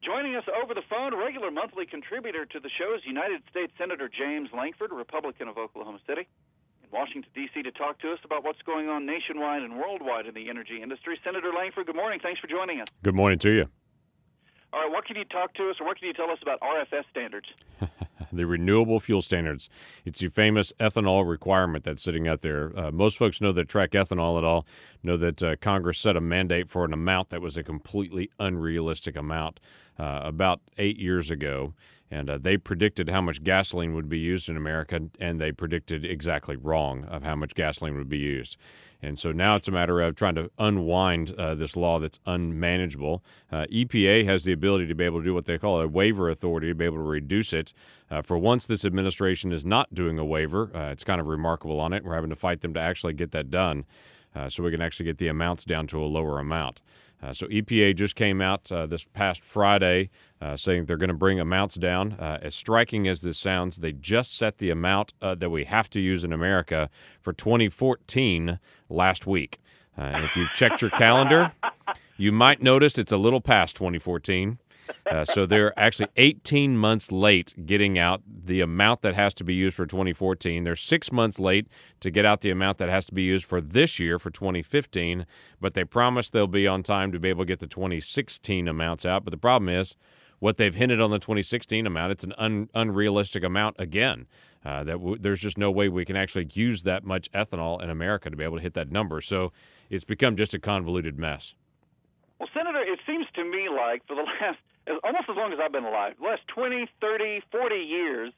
Joining us over the phone, regular monthly contributor to the show is United States Senator James Lankford, Republican of Oklahoma City, in Washington, D.C., to talk to us about what's going on nationwide and worldwide in the energy industry. Senator Lankford, good morning. Thanks for joining us. Good morning to you. All right, what can you talk to us, or what can you tell us about RFS standards? The renewable fuel standards. It's your famous ethanol requirement that's sitting out there. Most folks know that track ethanol at all, know that Congress set a mandate for an amount that was a completely unrealistic amount about 8 years ago. And they predicted how much gasoline would be used in America, and they predicted exactly wrong of how much gasoline would be used. And so now it's a matter of trying to unwind this law that's unmanageable. EPA has the ability to be able to do what they call a waiver authority, to be able to reduce it. For once, this administration is not doing a waiver. It's kind of remarkable on it. We're having to fight them to actually get that done so we can actually get the amounts down to a lower amount. So EPA just came out this past Friday saying they're going to bring amounts down. As striking as this sounds, they just set the amount that we have to use in America for 2014 last week. And if you've checked your calendar, you might notice it's a little past 2014. So they're actually 18 months late getting out the amount that has to be used for 2014. They're 6 months late to get out the amount that has to be used for this year, for 2015. But they promise they'll be on time to be able to get the 2016 amounts out. But the problem is, what they've hinted on the 2016 amount, it's an unrealistic amount again. There's just no way we can actually use that much ethanol in America to be able to hit that number. So it's become just a convoluted mess. Well, Senator, it seems to me like for the last almost as long as I've been alive, the last 20, 30, 40 years,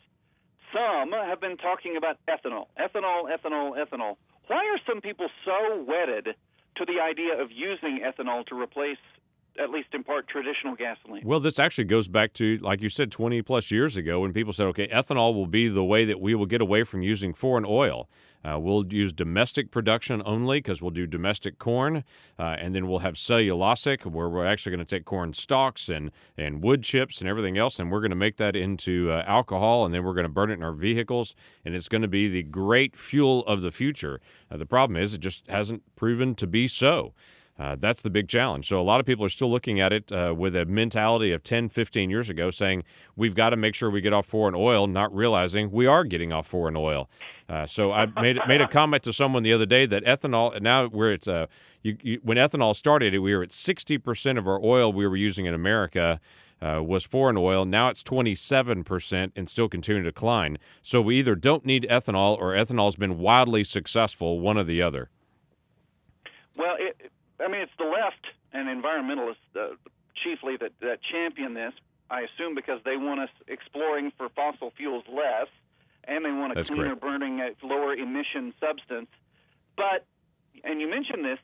some have been talking about ethanol. Why are some people so wedded to the idea of using ethanol to replace, at least in part, traditional gasoline? Well, this actually goes back to, like you said, 20-plus years ago when people said, okay, ethanol will be the way that we will get away from using foreign oil. We'll use domestic production only because we'll do domestic corn, and then we'll have cellulosic where we're actually going to take corn stalks and wood chips and everything else, and we're going to make that into alcohol, and then we're going to burn it in our vehicles, and it's going to be the great fuel of the future. The problem is it just hasn't proven to be so. That's the big challenge. So a lot of people are still looking at it with a mentality of 10, 15 years ago saying we've got to make sure we get off foreign oil, not realizing we are getting off foreign oil. So I made a comment to someone the other day that ethanol, now when ethanol started, we were at 60% of our oil we were using in America was foreign oil. Now it's 27% and still continuing to decline. So we either don't need ethanol or ethanol's been wildly successful, one or the other. Well, it's the left and environmentalists chiefly that champion this, I assume because they want us exploring for fossil fuels less, and they want a cleaner burning, lower emission substance. But, and you mentioned this,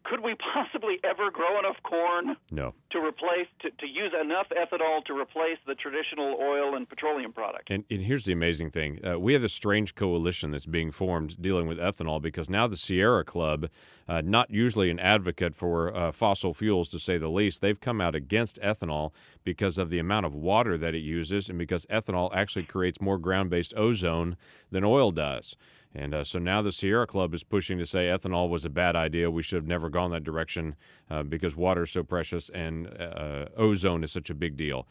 could we possibly ever grow enough corn to replace, to use enough ethanol to replace the traditional oil and petroleum products? And here's the amazing thing. We have a strange coalition that's being formed dealing with ethanol because now the Sierra Club, not usually an advocate for fossil fuels to say the least, they've come out against ethanol because of the amount of water that it uses and because ethanol actually creates more ground-based ozone than oil does. And so now the Sierra Club is pushing to say ethanol was a bad idea. We should have never gone that direction because water is so precious and ozone is such a big deal.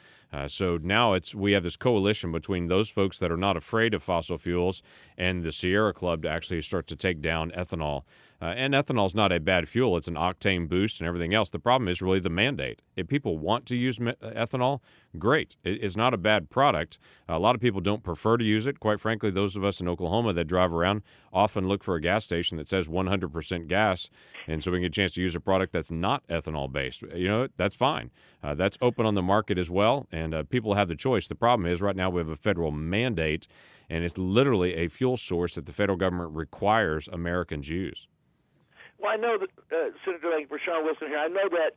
So now we have this coalition between those folks that are not afraid of fossil fuels and the Sierra Club to actually start to take down ethanol. And ethanol is not a bad fuel. It's an octane boost and everything else. The problem is really the mandate. If people want to use ethanol, great. It's not a bad product. A lot of people don't prefer to use it. Quite frankly, those of us in Oklahoma that drive around often look for a gas station that says 100% gas, and so we get a chance to use a product that's not ethanol-based. You know, that's fine. That's open on the market as well, and people have the choice. The problem is right now we have a federal mandate, and it's literally a fuel source that the federal government requires Americans use. Well, I know that, Senator Lankford, Sean Wilson here, I know that,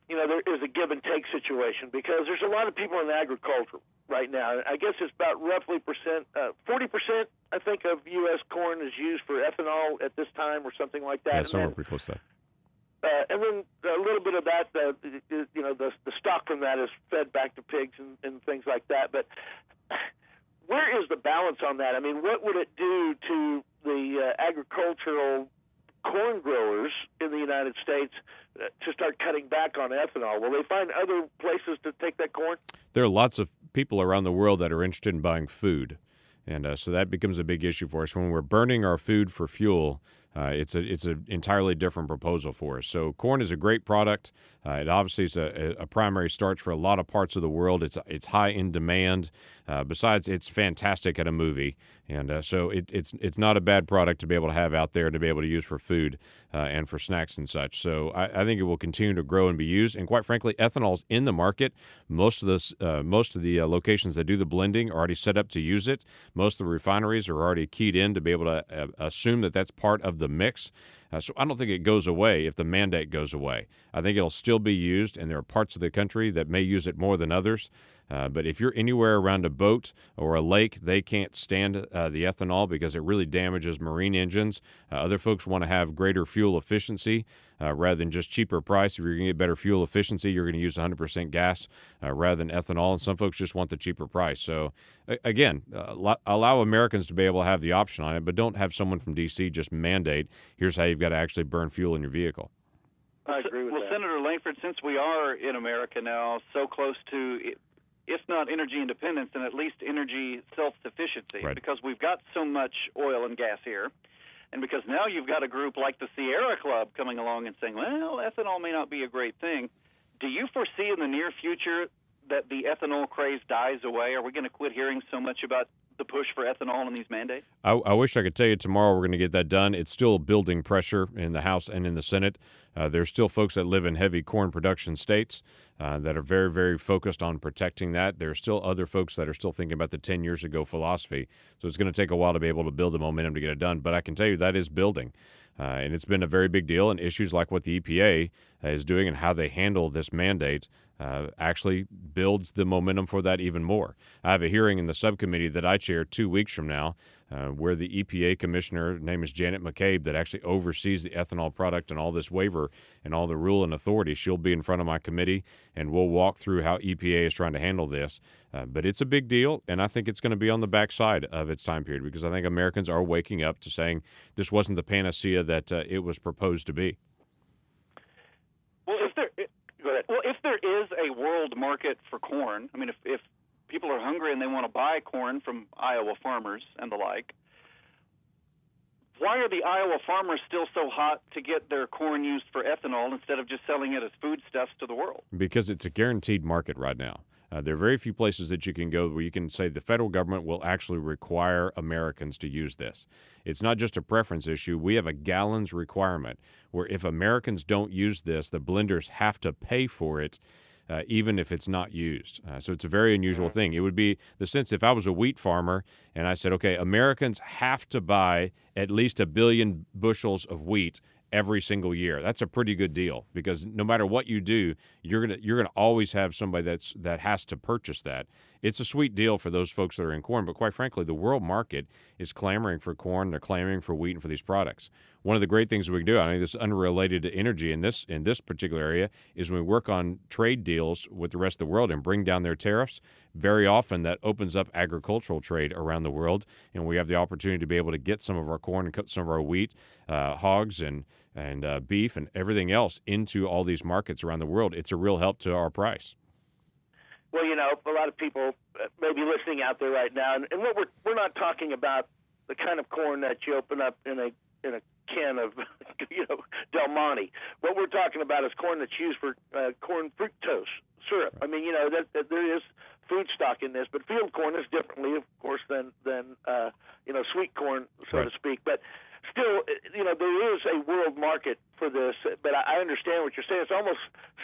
there is a give and take situation because there's a lot of people in agriculture right now. I guess it's about roughly 40%, I think, of U.S. corn is used for ethanol at this time or something like that. Yeah, somewhere pretty close to that. And then a little bit of that, the stock from that is fed back to pigs and things like that. But where is the balance on that? I mean, what would it do to the agricultural corn growers in the United States to start cutting back on ethanol? Will they find other places to take that corn? There are lots of people around the world that are interested in buying food. And so that becomes a big issue for us. When we're burning our food for fuel, it's an entirely different proposal for us. So corn is a great product. It obviously is a primary starch for a lot of parts of the world. It's high in demand. Besides, it's fantastic at a movie. And so it's not a bad product to be able to have out there to be able to use for food and for snacks and such. So I think it will continue to grow and be used. And quite frankly, ethanol's in the market. Most of the locations that do the blending are already set up to use it. Most of the refineries are already keyed in to be able to assume that that's part of the mix. So I don't think it goes away if the mandate goes away. I think it'll still be used, and there are parts of the country that may use it more than others. But if you're anywhere around a boat or a lake, they can't stand the ethanol because it really damages marine engines. Other folks want to have greater fuel efficiency rather than just cheaper price. If you're going to get better fuel efficiency, you're going to use 100% gas rather than ethanol. And some folks just want the cheaper price. So, again, allow Americans to be able to have the option on it, but don't have someone from D.C. just mandate, here's how you've got to actually burn fuel in your vehicle. I agree with that. Senator Lankford, since we are in America now so close to, if not energy independence, then at least energy self-sufficiency, right, because we've got so much oil and gas here, and because now you've got a group like the Sierra Club coming along and saying, well, ethanol may not be a great thing. Do you foresee in the near future that the ethanol craze dies away? Are we going to quit hearing so much about the push for ethanol and these mandates? I wish I could tell you tomorrow we're going to get that done. It's still building pressure in the House and in the Senate. There's still folks that live in heavy corn production states that are very, very focused on protecting that. There are still other folks that are still thinking about the 10 years ago philosophy. So it's going to take a while to be able to build the momentum to get it done. But I can tell you that is building. And it's been a very big deal. And issues like what the EPA is doing and how they handle this mandate actually builds the momentum for that even more. I have a hearing in the subcommittee that I chair 2 weeks from now where the EPA commissioner, her name is Janet McCabe, that actually oversees the ethanol product and all this waiver and all the rule and authority. She'll be in front of my committee, and we'll walk through how EPA is trying to handle this. But it's a big deal, and I think it's going to be on the backside of its time period because I think Americans are waking up to saying this wasn't the panacea that it was proposed to be. Well, if there is a world market for corn, I mean, if people are hungry and they want to buy corn from Iowa farmers and the like, why are the Iowa farmers still so hot to get their corn used for ethanol instead of just selling it as foodstuffs to the world? Because it's a guaranteed market right now. There are very few places that you can go where you can say the federal government will actually require Americans to use this. It's not just a preference issue. We have a gallons requirement where if Americans don't use this, the blenders have to pay for it even if it's not used. So it's a very unusual thing. It would be the sense if I was a wheat farmer and I said, okay, Americans have to buy at least 1 billion bushels of wheat every single year. That's a pretty good deal because no matter what you do, you're gonna always have somebody that has to purchase that. It's a sweet deal for those folks that are in corn, but quite frankly, the world market is clamoring for corn. They're clamoring for wheat and for these products. One of the great things we can do, I mean, this is unrelated to energy in this particular area, is when we work on trade deals with the rest of the world and bring down their tariffs. Very often that opens up agricultural trade around the world, and we have the opportunity to be able to get some of our corn and cut some of our wheat, hogs and beef and everything else into all these markets around the world. It's a real help to our price. Well, you know, a lot of people may be listening out there right now, and what we're not talking about the kind of corn that you open up in a can of, Del Monte. What we're talking about is corn that's used for corn fructose syrup. I mean, that there is food stock in this, but field corn is differently, of course, than sweet corn, so to speak. But still, there is a world market for this, but I understand what you're saying. It's almost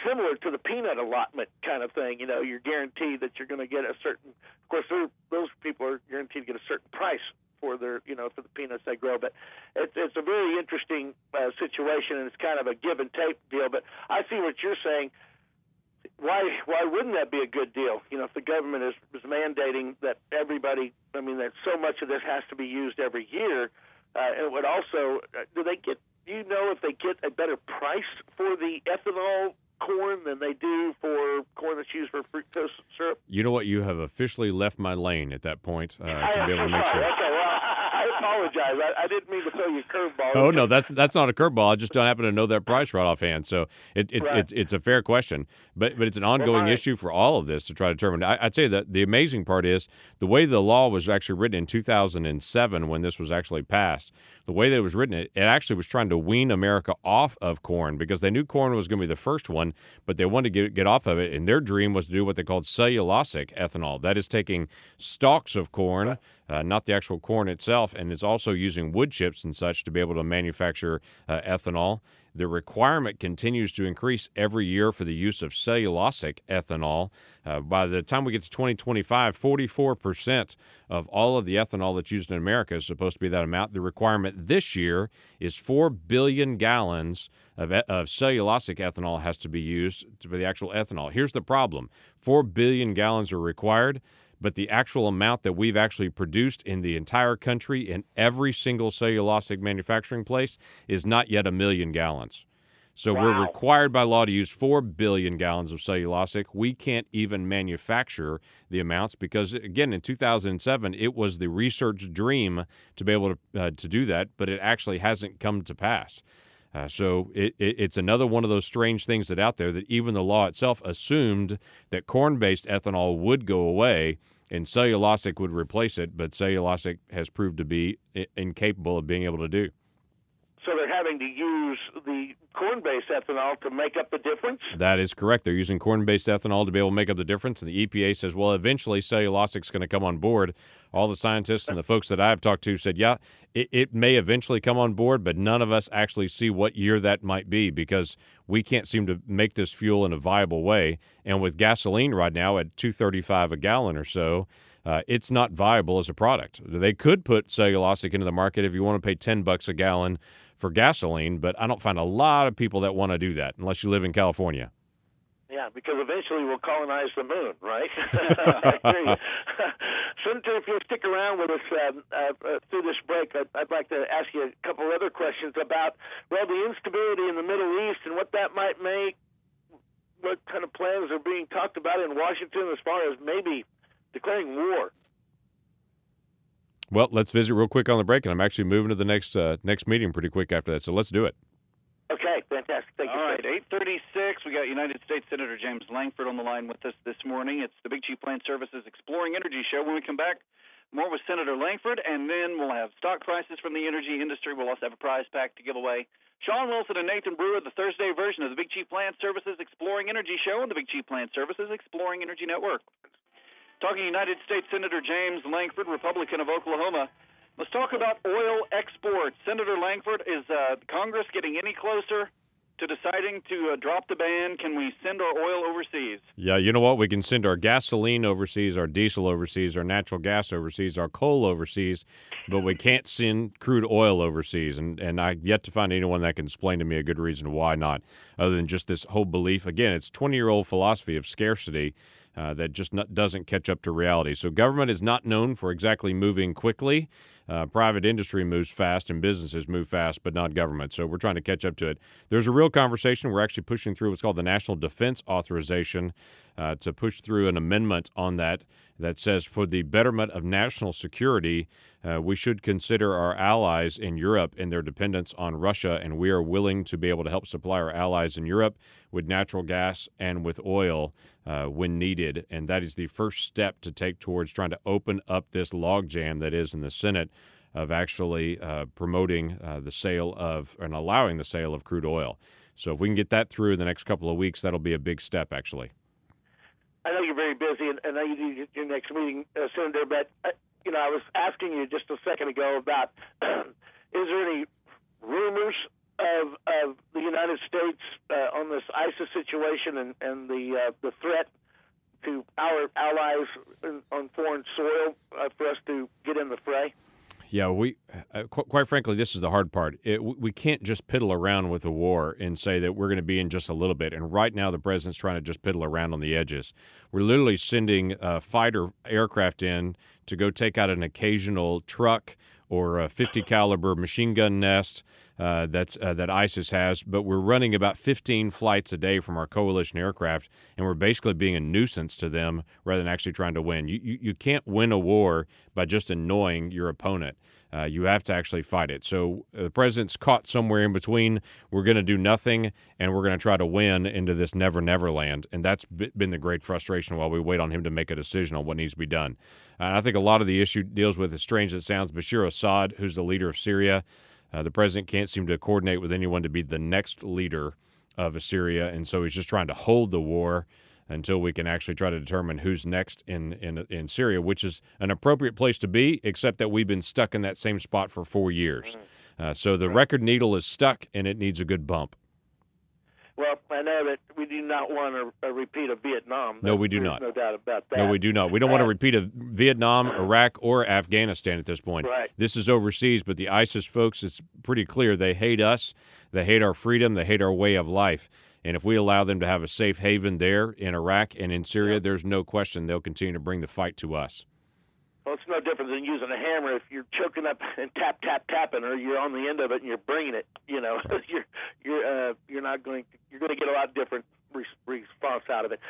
similar to the peanut allotment kind of thing. You're guaranteed that you're going to get a certain, of course, those people are guaranteed to get a certain price for their, for the peanuts they grow. But it's a very interesting situation, and it's kind of a give and take deal. But I see what you're saying. Why wouldn't that be a good deal? If the government is mandating that everybody, that so much of this has to be used every year, and it would also, if they get a better price for the ethanol corn than they do for corn that's used for fructose syrup? You know what? You have officially left my lane at that point to be able to make sure. Okay, well, I apologize. I didn't mean to throw you a curveball. Oh, no, that's not a curveball. I just don't happen to know that price right offhand. So Right. it's a fair question, but it's an ongoing issue for all of this to try to determine. I'd say that the amazing part is the way the law was actually written in 2007 when this was actually passed. The way that it was written, it actually was trying to wean America off of corn because they knew corn was going to be the first one, but they wanted to get off of it, and their dream was to do what they called cellulosic ethanol. That is taking stalks of corn, not the actual corn itself, and it's also using wood chips and such to be able to manufacture ethanol. The requirement continues to increase every year for the use of cellulosic ethanol. By the time we get to 2025, 44% of all of the ethanol that's used in America is supposed to be that amount. The requirement this year is 4 billion gallons of cellulosic ethanol has to be used for the actual ethanol. Here's the problem. 4 billion gallons are required, but the actual amount that we've actually produced in the entire country in every single cellulosic manufacturing place is not yet 1 million gallons. So we're required by law to use 4 billion gallons of cellulosic. We can't even manufacture the amounts because, again, in 2007, it was the research dream to be able to do that, but it actually hasn't come to pass. So it's another one of those strange things that out there that even the law itself assumed that corn-based ethanol would go away and cellulosic would replace it, but cellulosic has proved to be incapable of being able to do. So they're having to use the corn-based ethanol to make up the difference? That is correct. They're using corn-based ethanol to be able to make up the difference, and the EPA says, well, eventually cellulosic's going to come on board. All the scientists and the folks that I've talked to said, yeah, it may eventually come on board, but none of us actually see what year that might be because we can't seem to make this fuel in a viable way. And with gasoline right now at $2.35 a gallon or so, it's not viable as a product. They could put cellulosic into the market if you want to pay $10 a gallon for gasoline, but I don't find a lot of people that want to do that unless you live in California. Yeah, because eventually we'll colonize the moon, right? I agree. Senator, if you'll stick around with us through this break, I'd like to ask you a couple other questions about, well, the instability in the Middle East and what that might make, what kind of plans are being talked about in Washington as far as maybe declaring war. Well, let's visit real quick on the break, and I'm actually moving to the next meeting pretty quick after that, so let's do it. Okay, fantastic. Thank you. All right, 8:36. We got United States Senator James Lankford on the line with us this morning. It's the Big Chief Plant Services Exploring Energy Show. When we come back, more with Senator Lankford, and then we'll have stock prices from the energy industry. We'll also have a prize pack to give away. Sean Wilson and Nathan Brewer, the Thursday version of the Big Chief Plant Services Exploring Energy Show on the Big Chief Plant Services Exploring Energy Network. Talking United States Senator James Lankford, Republican of Oklahoma. Let's talk about oil exports. Senator Lankford, is Congress getting any closer to deciding to drop the ban? Can we send our oil overseas? Yeah, you know what? We can send our gasoline overseas, our diesel overseas, our natural gas overseas, our coal overseas, but we can't send crude oil overseas. And I've yet to find anyone that can explain to me a good reason why not, other than just this whole belief. Again, it's 20-year-old philosophy of scarcity that just doesn't catch up to reality. So government is not known for exactly moving quickly. Private industry moves fast and businesses move fast, but not government. So we're trying to catch up to it. There's a real conversation. We're actually pushing through what's called the National Defense Authorization to push through an amendment on that says for the betterment of national security, we should consider our allies in Europe and their dependence on Russia, and we are willing to be able to help supply our allies in Europe with natural gas and with oil when needed. And that is the first step to take towards trying to open up this logjam that is in the Senate of actually promoting the sale of and allowing the sale of crude oil. So if we can get that through in the next couple of weeks, that'll be a big step, actually. I know you're very busy, and I know you need your next meeting, Senator, but I was asking you just a second ago about is there any rumors of the United States on this ISIS situation and the threat to our allies on foreign soil for us to get in the fray? Yeah, we quite frankly, this is the hard part. We can't just piddle around with a war and say that we're going to be in just a little bit. And right now, the president's trying to just piddle around on the edges. We're literally sending fighter aircraft in to go take out an occasional truck or a 50 caliber machine gun nest that ISIS has, but we're running about 15 flights a day from our coalition aircraft, and we're basically being a nuisance to them rather than actually trying to win. You can't win a war by just annoying your opponent. You have to actually fight it. So the president's caught somewhere in between. We're going to do nothing, and we're going to try to win into this never land. And that's been the great frustration while we wait on him to make a decision on what needs to be done. And I think a lot of the issue deals with, as strange as it sounds, Bashar Assad, who's the leader of Syria. The president can't seem to coordinate with anyone to be the next leader of Syria, and so he's just trying to hold the war until we can actually try to determine who's next in Syria, which is an appropriate place to be, except that we've been stuck in that same spot for 4 years. So the record needle is stuck, and it needs a good bump. Well, I know that we do not want a repeat of Vietnam. No, we do not. No doubt about that. No, we do not. We don't want a repeat of Vietnam, Iraq, or Afghanistan at this point. Right. This is overseas, but the ISIS folks, it's pretty clear they hate us. They hate our freedom. They hate our way of life. And if we allow them to have a safe haven there in Iraq and in Syria, there's no question they'll continue to bring the fight to us. Well, it's no different than using a hammer. If you're choking up and tapping, or you're on the end of it and you're bringing it, you know, right. you're going to get a lot different response out of it.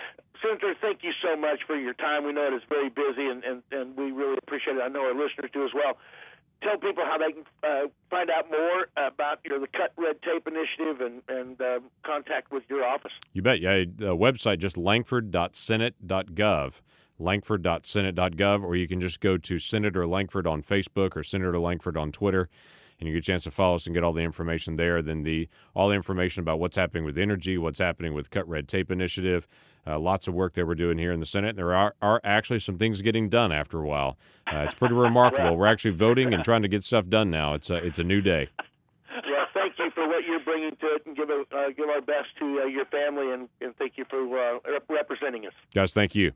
Senator, thank you so much for your time. We know it is very busy, and we really appreciate it. I know our listeners do as well. Tell people how they can find out more about the Cut Red Tape initiative and contact with your office. You bet. Yeah, the website, just langford.senate.gov, langford.senate.gov, or you can just go to Senator Lankford on Facebook or Senator Lankford on Twitter, and you get a chance to follow us and get all the information there. Then all the information about what's happening with energy, what's happening with Cut Red Tape initiative, lots of work that we're doing here in the Senate. There are actually some things getting done after a while. It's pretty remarkable. We're actually voting and trying to get stuff done now. It's a new day. Well, thank you for what you're bringing to it, and give our best to your family, and thank you for representing us. Guys, thank you.